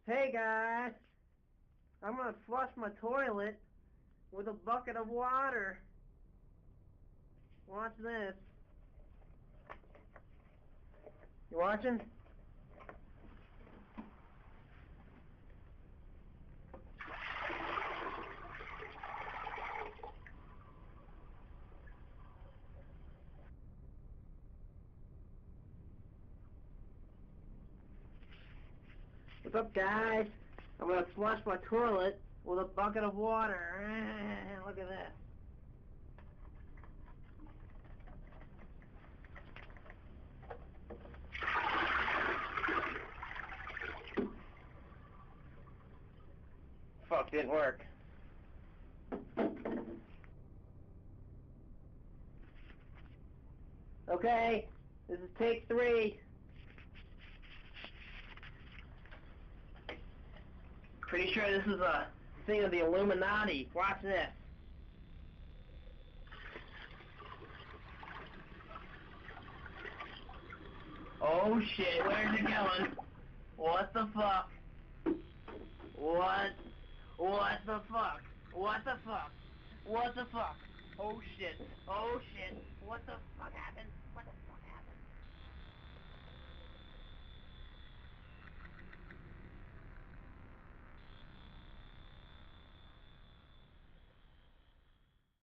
Hey guys, I'm gonna flush my toilet with a bucket of water. Watch this. You watching? What's up guys? I'm gonna flush my toilet with a bucket of water. Look at this. Fuck, didn't work. Okay, this is take 3. Pretty sure this is a thing of the Illuminati. Watch this. Oh shit, where's it going? What the fuck? What? What the fuck? What the fuck? What the fuck? Oh shit. Oh shit. What the fuck happened? What the